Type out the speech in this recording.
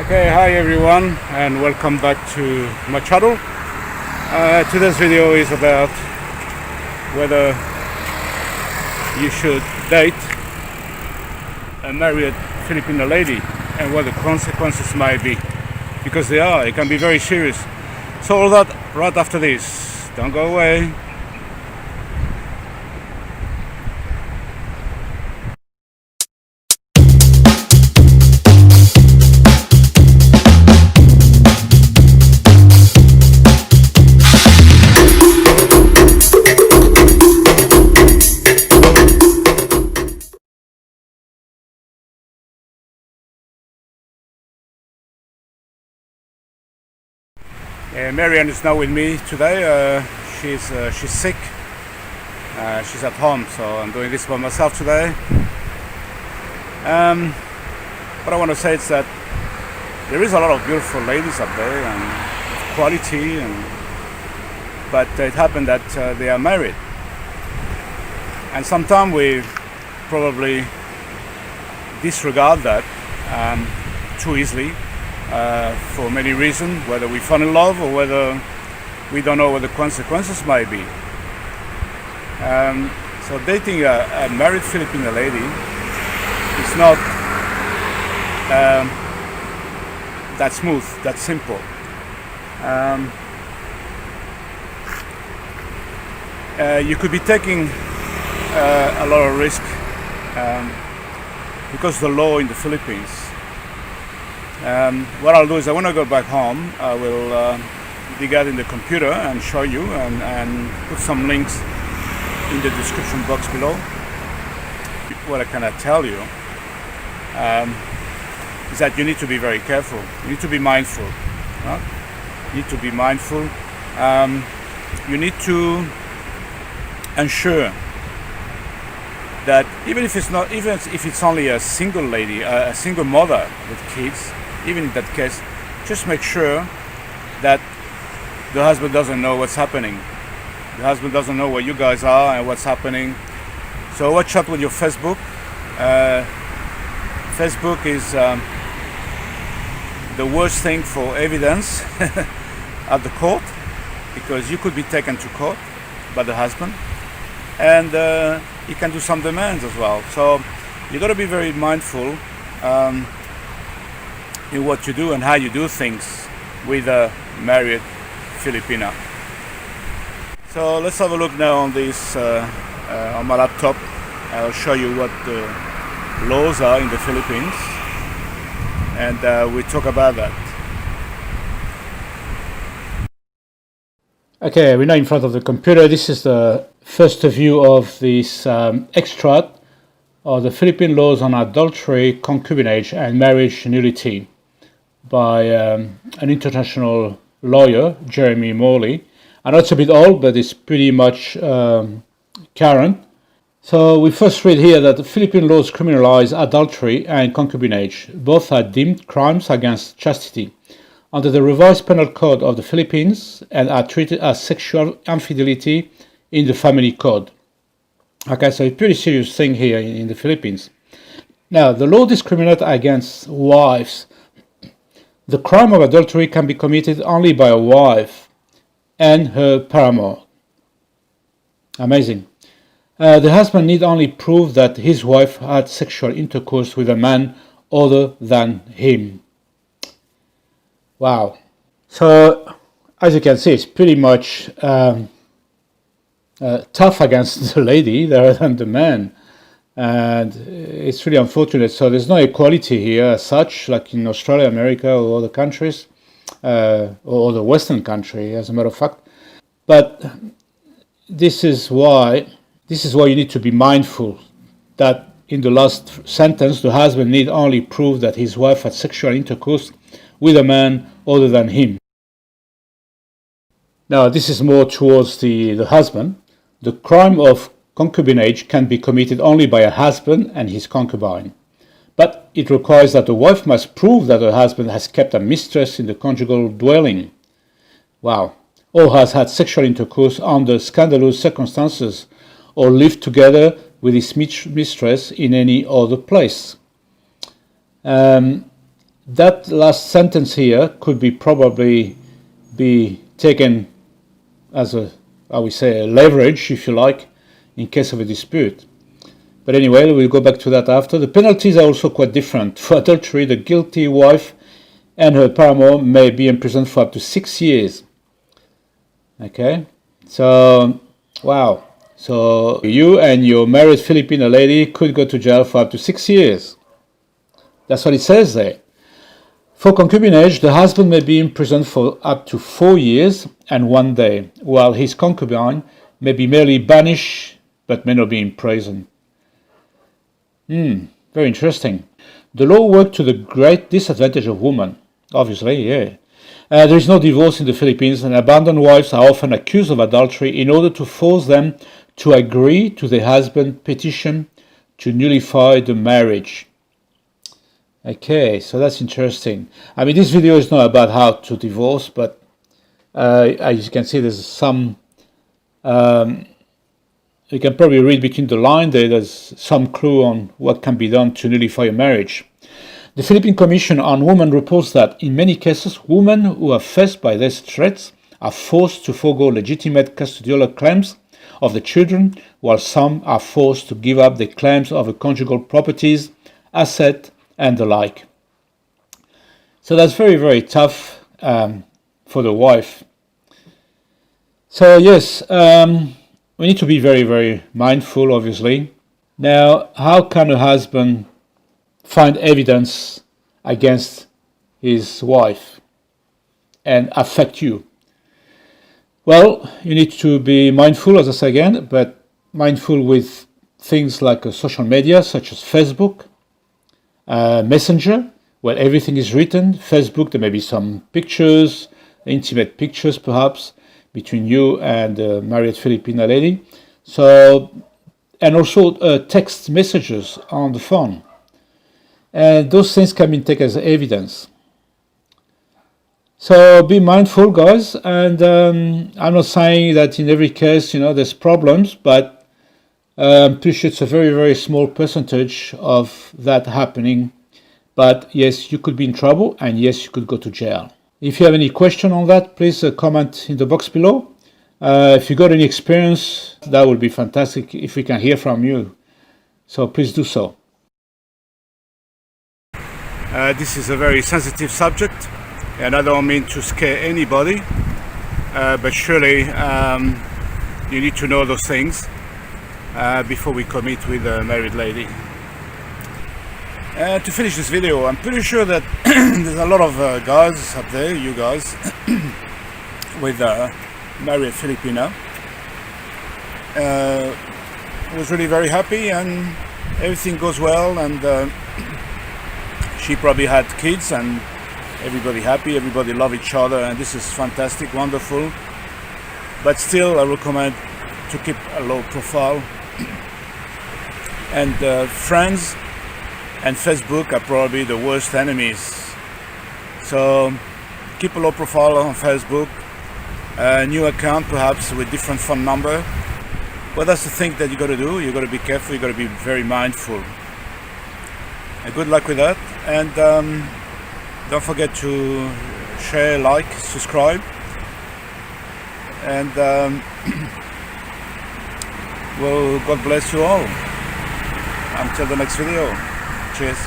Okay, hi everyone and welcome back to my channel. Today's video is about whether you should date a married Filipino lady and what the consequences might be, because it can be very serious. So all that right after this. Don't go away. Marianne is now with me today. She's sick. She's at home, so I'm doing this by myself today. What I want to say is that there is a lot of beautiful ladies up there and quality, but it happened that they are married, and sometimes we probably disregard that too easily. For many reasons, whether we fall in love or whether we don't know what the consequences might be. So dating a married Filipino lady is not that smooth, that simple. You could be taking a lot of risk because the law in the Philippines. What I'll do is, when I go back home, I will dig out in the computer and show you and put some links in the description box below. What I cannot tell you is that you need to be very careful. You need to be mindful. You need to be mindful. You need to ensure that even if it's only a single lady, a single mother with kids, even in that case, just make sure that the husband doesn't know what's happening. The husband doesn't know where you guys are and what's happening. So watch out with your Facebook. Facebook is the worst thing for evidence at the court, because you could be taken to court by the husband, and he can do some demands as well. So you got to be very mindful in what you do and how you do things with a married Filipina. So let's have a look now on this on my laptop. I'll show you what the laws are in the Philippines, and we talk about that. Okay, we're now in front of the computer. This is the first view of this extract of the Philippine laws on adultery, concubinage, and marriage nullity by an international lawyer, Jeremy Morley. I know it's a bit old, but it's pretty much current. So we first read here that the Philippine laws criminalize adultery and concubinage. Both are deemed crimes against chastity under the revised penal code of the Philippines and are treated as sexual infidelity in the family code. Okay, so it's a pretty serious thing here in the Philippines. Now, the law discriminates against wives. The crime of adultery can be committed only by a wife and her paramour. Amazing. The husband need only prove that his wife had sexual intercourse with a man other than him. Wow. So, as you can see, it's pretty much tough against the lady rather than the man. And it's really unfortunate. So there's no equality here as such, like in Australia, America, or other countries, or the Western country, as a matter of fact. But this is why you need to be mindful that in the last sentence, the husband need only prove that his wife had sexual intercourse with a man other than him. Now, this is more towards the husband. The crime of concubinage can be committed only by a husband and his concubine, but it requires that the wife must prove that her husband has kept a mistress in the conjugal dwelling. Wow. Or has had sexual intercourse under scandalous circumstances, or lived together with his mistress in any other place. that last sentence here could be probably be taken as a, I would say, a leverage, if you like, in case of a dispute. But anyway, we'll go back to that after. The penalties are also quite different. For adultery, the guilty wife and her paramour may be imprisoned for up to 6 years. Okay, so wow. So you and your married Filipino lady could go to jail for up to 6 years. That's what it says there. For concubinage, the husband may be imprisoned for up to 4 years and 1 day, while his concubine may be merely banished but may not be imprisoned. Very interesting. The law worked to the great disadvantage of women, obviously, yeah. There is no divorce in the Philippines, and abandoned wives are often accused of adultery in order to force them to agree to their husband's petition to nullify the marriage. Okay, so that's interesting. I mean, this video is not about how to divorce, but as you can see, there's some, you can probably read between the lines there, there's some clue on what can be done to nullify a marriage. The Philippine Commission on Women reports that in many cases, women who are faced by these threats are forced to forego legitimate custodial claims of the children, while some are forced to give up their claims of conjugal properties, assets, and the like. So that's very, very tough for the wife. So yes, we need to be very, very mindful, obviously. Now, how can a husband find evidence against his wife and affect you? Well, you need to be mindful, as I say again, but mindful with things like social media, such as Facebook, Messenger, where everything is written. Facebook, there may be some pictures, intimate pictures perhaps, between you and a married Filipino lady. So, and also text messages on the phone. And those things can be taken as evidence. So be mindful, guys. And I'm not saying that in every case, there's problems, but I'm pretty sure it's a very, very small percentage of that happening. But yes, you could be in trouble, and yes, you could go to jail. If you have any question on that, please comment in the box below. If you got any experience, that would be fantastic if we can hear from you. So please do so. This is a very sensitive subject, and I don't mean to scare anybody, but surely you need to know those things before we commit with a married lady. To finish this video, I'm pretty sure that there's a lot of guys up there, you guys, with married Filipina, was really very happy and everything goes well, and she probably had kids and everybody happy, everybody love each other, and this is fantastic, wonderful. But still, I recommend to keep a low profile. And friends and Facebook are probably the worst enemies. So keep a low profile on Facebook, a new account perhaps with different phone number. But that's the thing that you got to do. You got to be careful. You got to be very mindful. And good luck with that. And don't forget to share, like, subscribe. And well, God bless you all. Until the next video. Cheers.